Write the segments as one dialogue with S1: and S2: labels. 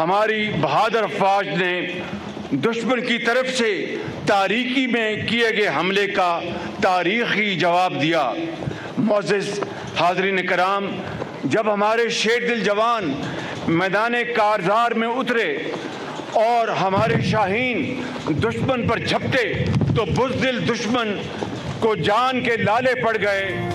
S1: ہماری بہادر فوج نے دشمن کی طرف سے تاریکی میں کیے گئے حملے کا تاریخی جواب دیا۔ معزز حاضرین کرام، جب ہمارے شیر دل جوان میدان کارزار میں اترے اور ہمارے شاہین دشمن پر جھپٹے تو بزدل دشمن کو جان کے لالے پڑ گئے۔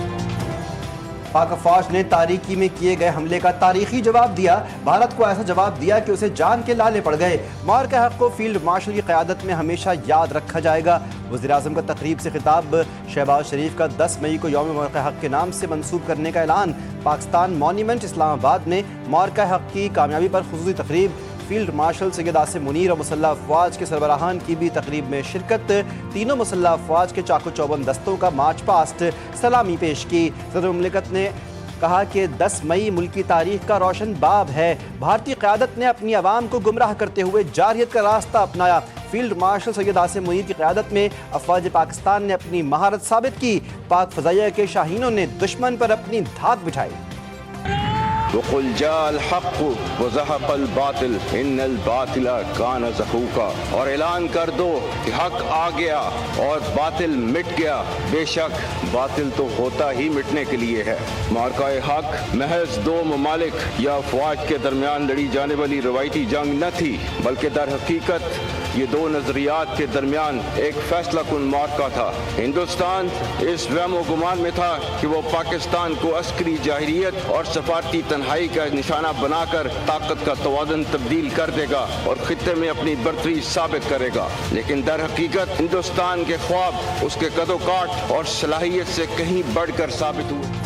S2: پاک فوج نے تاریکی میں کیے گئے حملے کا تاریخی جواب دیا۔ بھارت کو ایسا جواب دیا کہ اسے جان کے لالے پڑ گئے۔ معرکہ حق کو فیلڈ مارشل کی قیادت میں ہمیشہ یاد رکھا جائے گا۔ وزیراعظم کا تقریب سے خطاب۔ شہباز شریف کا 10 مئی کو یوم معرکہ حق کے نام سے منسوب کرنے کا اعلان۔ پاکستان مونیومنٹ اسلام آباد میں معرکہ حق کی کامیابی پر خصوصی تقریب۔ فیلڈ مارشل سید عاصم منیر اور مسلح افواج کے سربراہان کی بھی تقریب میں شرکت۔ تینوں مسلح افواج کے چاق و چوبند دستوں کا مارچ پاسٹ سلامی پیش کی۔ صدر مملکت نے کہا کہ 10 مئی ملکی تاریخ کا روشن باب ہے۔ بھارتی قیادت نے اپنی عوام کو گمراہ کرتے ہوئے جارحیت کا راستہ اپنایا۔ فیلڈ مارشل سید عاصم منیر کی قیادت میں افواج پاکستان نے اپنی مہارت ثابت کی۔ پاک فضائیہ کے شاہینوں نے دشمن پر اپنی دھاک بٹھائی۔
S3: وقل جاء الحق وزهق الباطل ان الباطل كان زهوقا، اور اعلان کر دو کہ حق آ گیا اور باطل مٹ گیا، بے شک باطل تو ہوتا ہی مٹنے کے لیے ہے۔ معرکہ حق محض دو ممالک یا افواج کے درمیان لڑی جانے والی روایتی جنگ نہ تھی، بلکہ در حقیقت یہ دو نظریات کے درمیان ایک فیصلہ کن معرکہ تھا۔ ہندوستان اس وہم و گمان میں تھا کہ وہ پاکستان کو عسکری جاہلیت اور سفارتی تنہائی کا نشانہ بنا کر طاقت کا توازن تبدیل کر دے گا اور خطے میں اپنی برتری ثابت کرے گا، لیکن در حقیقت ہندوستان کے خواب اس کے قد و کاٹ اور صلاحیت سے کہیں بڑھ کر ثابت ہوئے۔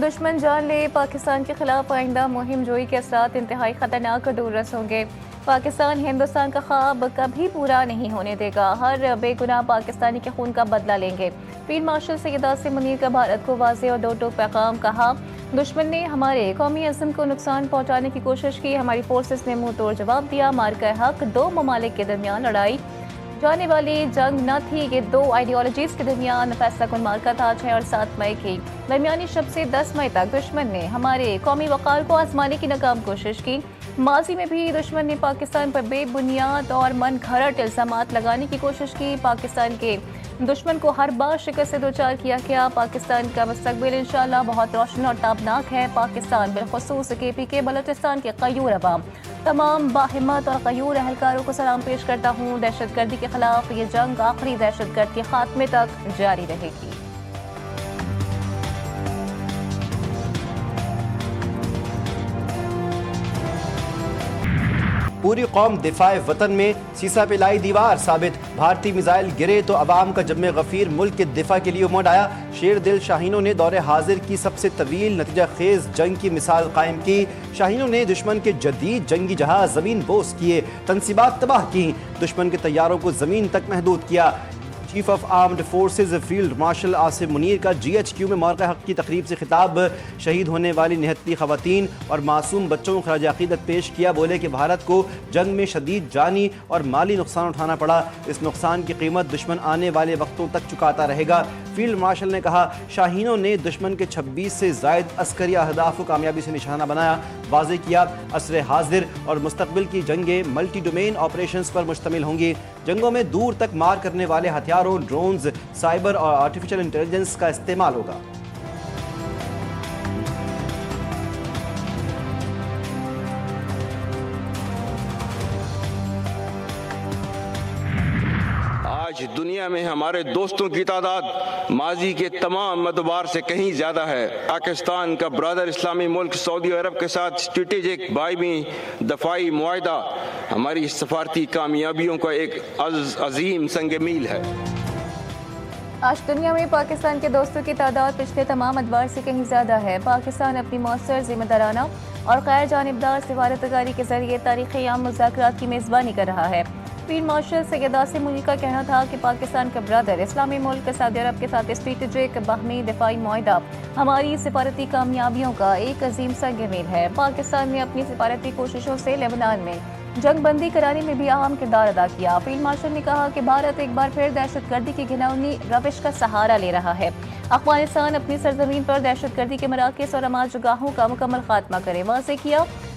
S4: دشمن جان لے پاکستان کے خلاف آئندہ مہم جوئی کے اثرات انتہائی خطرناک اور دور رس ہوں گے۔ پاکستان ہندوستان کا خواب کبھی پورا نہیں ہونے دے گا۔ ہر بے گناہ پاکستانی کے خون کا بدلہ لیں گے۔ فیلڈ مارشل سید عاصم منیر کا بھارت کو واضح اور دو ٹوک پیغام۔ کہا، دشمن نے ہمارے قومی عزم کو نقصان پہنچانے کی کوشش کی، ہماری فورسز نے منہ توڑ جواب دیا۔ معرکہ حق دو ممالک کے درمیان لڑائی جانے والی جنگ نہ تھی، یہ دو آئیڈیالوجیز کے درمیان فیصلہ کن معرکہ تھا۔ 6 اور 7 مئی کی درمیانی شب سے 10 مئی تک دشمن نے ہمارے قومی وقار کو آزمانے کی ناکام کوشش کی۔ ماضی میں بھی دشمن نے پاکستان پر بے بنیاد اور من گھڑت الزامات لگانے کی کوشش کی۔ پاکستان کے دشمن کو ہر بار شکست سے دوچار کیا گیا۔ پاکستان کا مستقبل انشاءاللہ بہت روشن اور تابناک ہے۔ پاکستان بالخصوص KPK بلوچستان کے غیور عوام، تمام باہمت اور غیور اہلکاروں کو سلام پیش کرتا ہوں۔ دہشت گردی کے خلاف یہ جنگ آخری دہشت گرد کے خاتمے تک جاری رہے گی۔
S2: پوری قوم دفاع وطن میں سیسا پہ لائی دیوار ثابت۔ بھارتی میزائل گرے تو عوام کا جم غفیر ملک کے دفاع کے لیے اموڈ آیا۔ شیر دل شاہینوں نے دور حاضر کی سب سے طویل نتیجہ خیز جنگ کی مثال قائم کی۔ شاہینوں نے دشمن کے جدید جنگی جہاز زمین بوس کیے، تنصیبات تباہ کی، دشمن کے طیاروں کو زمین تک محدود کیا۔ Chief of armed forces field marshal Asim Munir کا GHQ میں معرکہ حق کی تقریب سے خطاب۔ شہید ہونے والی 79 خواتین اور معصوم بچوں کو خراج عقیدت پیش کیا۔ بولے کہ بھارت کو جنگ میں شدید جانی اور مالی نقصان اٹھانا پڑا، اس نقصان کی قیمت دشمن آنے والے وقتوں تک چکاتا رہے گا۔ فیلڈ مارشل نے کہا، شاہینوں نے دشمن کے 26 سے زائد عسکری اہداف کو کامیابی سے نشانہ بنایا۔ واضح کیا، عصر حاضر اور مستقبل کی جنگیں ملٹی ڈومین آپریشنز پر مشتمل ہوں گی۔ جنگوں میں دور تک مار کرنے والے ہتھیاروں، ڈرونز، سائبر اور آرٹیفیشل انٹیلیجنس کا استعمال ہوگا۔
S3: آج دنیا میں ہمارے دوستوں کی تعداد ماضی کے تمام ادوار سے کہیں زیادہ ہے۔ پاکستان کا برادر اسلامی ملک سعودی عرب کے ساتھ اسٹریٹجک باہمی دفاعی معاہدہ ہماری سفارتی کامیابیوں کا ایک عظیم سنگ میل ہے۔
S4: آج دنیا میں پاکستان کے دوستوں کی تعداد پچھلے تمام ادوار سے کہیں زیادہ ہے۔ پاکستان اپنی مؤثر، ذمہ دارانہ اور غیر جانبدار سفارتکاری کے ذریعے تاریخی عام مذاکرات کی میزبانی کر رہا ہے۔ فیلڈ مارشل سید عاصم منیر کا کہنا تھا کہ پاکستان کا برادر اسلامی ملک سعودی عرب کے ساتھ اسٹریٹجک باہمی دفاعی معاہدہ ہماری سفارتی کامیابیوں کا ایک عظیم سنگ میل ہے۔ پاکستان نے اپنی سفارتی کوششوں سے لبنان میں جنگ بندی کرانے میں بھی اہم کردار ادا کیا۔ فیلڈ مارشل نے کہا کہ بھارت ایک بار پھر دہشت گردی کی گھناؤنی روش کا سہارا لے رہا ہے۔ افغانستان اپنی سرزمین پر دہشت گردی کے مراکز اور آماج گاہوں کا مکمل خاتمہ کرے۔ واضح کیا،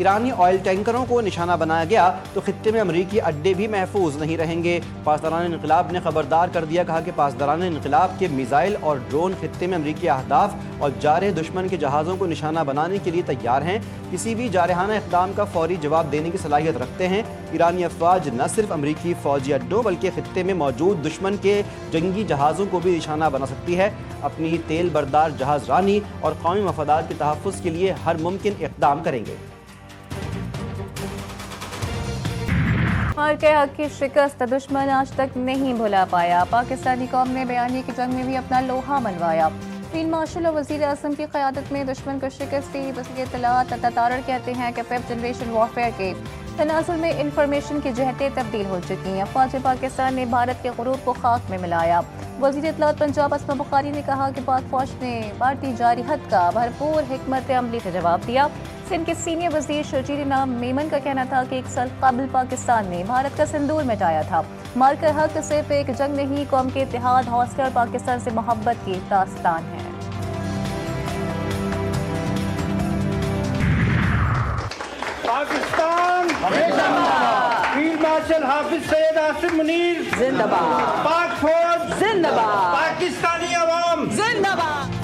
S2: ایرانی آئل ٹینکروں کو نشانہ بنایا گیا تو خطے میں امریکی اڈے بھی محفوظ نہیں رہیں گے۔ پاسداران انقلاب نے خبردار کر دیا، کہا کہ پاسداران انقلاب کے میزائل اور ڈرون خطے میں امریکی اہداف اور جارح دشمن کے جہازوں کو نشانہ بنانے کے لیے تیار ہیں، کسی بھی جارحانہ اقدام کا فوری جواب دینے کی صلاحیت رکھتے ہیں۔ ایرانی افواج نہ صرف امریکی فوجی اڈوں بلکہ خطے میں موجود دشمن کے جنگی جہازوں کو بھی نشانہ بنا سکتی ہے۔ اپنی تیل بردار جہاز رانی اور قومی مفادات کے تحفظ کے لیے ہر ممکن اقدام کریں گے۔
S4: مارکہ حق کی شکست دشمن آج تک نہیں بھلا پایا، پاکستانی قوم نے بیانیے کی جنگ میں بھی اپنا لوہا منوایا۔ فیلڈ مارشل اور وزیر اعظم کی قیادت میں دشمن کو شکست دی۔ وزیر اطلاعات عطا تارڑ کہتے ہیں کہ 5th جنریشن وارفیئر کے تناظر میں انفارمیشن کی جہتیں تبدیل ہو چکی ہیں۔ افواج پاکستان نے بھارت کے غرور کو خاک میں ملایا۔ وزیر اطلاعات پنجاب اسما بخاری نے کہا کہ پاک فوج نے بھارتی جارحیت کا بھرپور حکمت عملی سے جواب دیا۔ سندھ کے سینئر وزیر شرجیل انعام میمن کا کہنا تھا کہ 1 سال قبل پاکستان نے بھارت کا سندور مٹایا تھا۔ مارکہ حق صرف ایک جنگ نہیں، قوم کے اتحاد، حوصلے اور پاکستان سے محبت کی داستان ہے۔
S1: پاکستان فیلڈ مارشل حافظ سید آصف منیر
S5: زندہ باد،
S1: پاک فوج
S5: زندہ باد،
S1: پاکستانی عوام
S5: زندہ باد۔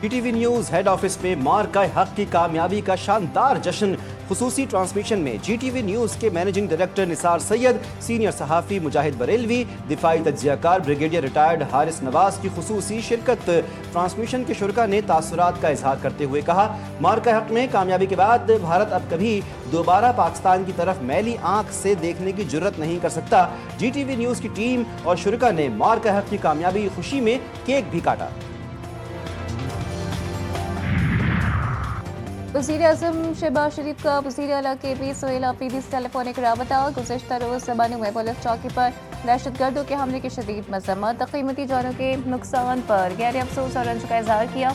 S2: T T V news head office میں مارکہ حق کی کامیابی کا شاندار جشن۔ خصوصی ٹرانسمیشن میں جی ٹی وی نیوز کے مینیجنگ ڈائریکٹر نثار سید، سینئر صحافی مجاہد بریلوی، دفاعی تجزیہ کار بریگیڈیئر ریٹائرڈ حارث نواز کی خصوصی شرکت۔ ٹرانسمیشن کے شرکاء نے تاثرات کا اظہار کرتے ہوئے کہا، مارکہ حق میں کامیابی کے بعد بھارت اب کبھی دوبارہ پاکستان کی طرف میلی آنکھ سے دیکھنے کی جرت نہیں کر سکتا۔ جی ٹی وی نیوز کی ٹیم اور شرکاء نے مارکہ حق کی کامیابی خوشی میں کیک بھی کاٹا۔
S4: وزیر اعظم شہباز شریف کا وزیر اعلیٰ کے پی سہیل آفریدی سے ٹیلی فونک رابطہ۔ گزشتہ روز بانو میں پولیس چوکی پر دہشت گردوں کے حملے کی شدید مذمت، قیمتی جانوں کے نقصان پر گہرے افسوس اور رنج کا اظہار کیا۔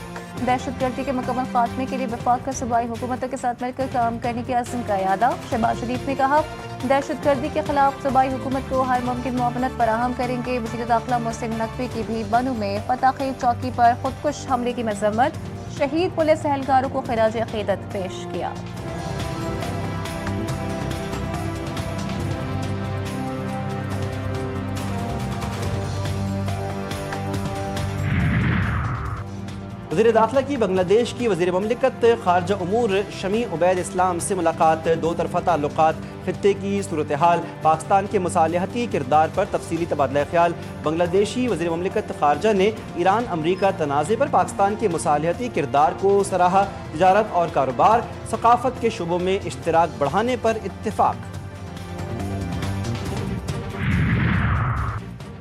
S4: دہشت گردی کے مکمل خاتمے کے لیے وفاق کا صوبائی حکومتوں کے ساتھ مل کر کام کرنے کے عزم کا اعادہ۔ شہباز شریف نے کہا، دہشت گردی کے خلاف صوبائی حکومت کو ہر ممکن معاونت فراہم کریں گے۔ وزیر داخلہ محسن نقوی کی بھی بانو میں فتح خیز چوکی پر خودکش حملے کی مذمت، شہید پولیس اہلکاروں کو خراج عقیدت پیش کیا۔
S2: وزیر داخلہ کی بنگلہ دیش کی وزیر مملکت خارجہ امور شمی عبید اسلام سے ملاقات، دو طرفہ تعلقات، خطے کی صورتحال، پاکستان کے مصالحتی کردار پر تفصیلی تبادلہ خیال۔ بنگلہ دیشی وزیر مملکت خارجہ نے ایران امریکہ تنازع پر پاکستان کے مصالحتی کردار کو سراہا، تجارت اور کاروبار، ثقافت کے شعبوں میں اشتراک بڑھانے پر اتفاق۔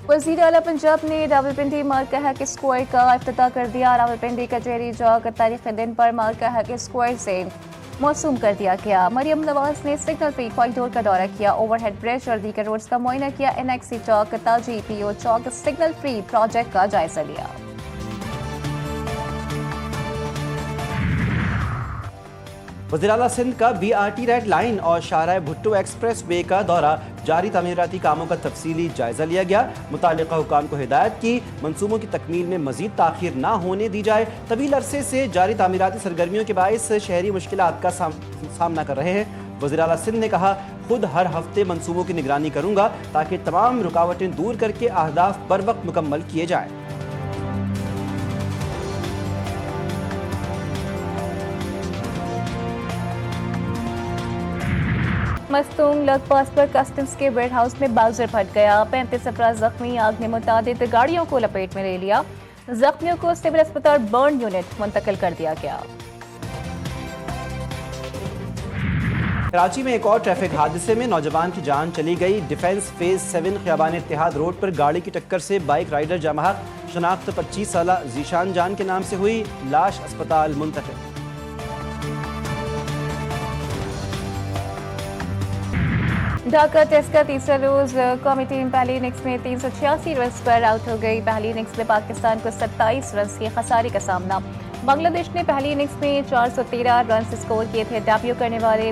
S4: وزیر اعلیٰ پنجاب نے راولپنڈی مارکہ حق اسکوائر کا افتتاح کر دیا۔ راولپنڈی کچہری چوک تاریخی دن پر مارکہ حق اسکوائر سے موسوم کر دیا گیا۔ مریم نواز نے سگنل فری کوریڈور کا دورہ کیا، اوور ہیڈ برج اور دیگر روڈز کا معائنہ کیا۔ این ایکس سی چوک، تاجی پی او چوک سگنل فری پروجیکٹ کا جائزہ لیا۔
S2: وزیر اعلیٰ سندھ کا B R T red line اور شاہراہ بھٹو ایکسپریس وے کا دورہ، جاری تعمیراتی کاموں کا تفصیلی جائزہ لیا گیا۔ متعلقہ حکام کو ہدایت کی منصوبوں کی تکمیل میں مزید تاخیر نہ ہونے دی جائے۔ طویل عرصے سے جاری تعمیراتی سرگرمیوں کے باعث شہری مشکلات کا سامنا کر رہے ہیں۔ وزیر اعلیٰ سندھ نے کہا، خود ہر ہفتے منصوبوں کی نگرانی کروں گا تاکہ تمام رکاوٹیں دور کر کے اہداف بر وقت مکمل کیے جائیں۔
S4: مستونگ لگ پاس پر کسٹمز کے ویئر ہاؤس میں باؤزر پھٹ گیا، 35 افراد زخمی، آگ نے متعدد گاڑیوں کو لپیٹ میں لے لیا۔ زخمیوں کو سول اسپتال برن یونٹ منتقل کر دیا گیا۔
S2: کراچی میں ایک اور ٹریفک حادثے میں نوجوان کی جان چلی گئی۔ ڈیفنس فیز 7 خیابان اتحاد روڈ پر گاڑی کی ٹکر سے بائک رائیڈر جاں بحق، شناخت 25 سالہ ذیشان جان کے نام سے ہوئی، لاش اسپتال منتقل۔
S4: ڈھاکہ ٹیسٹ کا تیسرا روز قومی ٹیم پہلی اننگز میں 386 رنز پر آؤٹ ہو گئی۔ پہلی اننگز میں پاکستان کو 27 رنز کے خسارے کا سامنا۔ بنگلہ دیش نے پہلی اننگز میں 413 رنز اسکور کیے تھے۔ ڈیبیو کرنے والے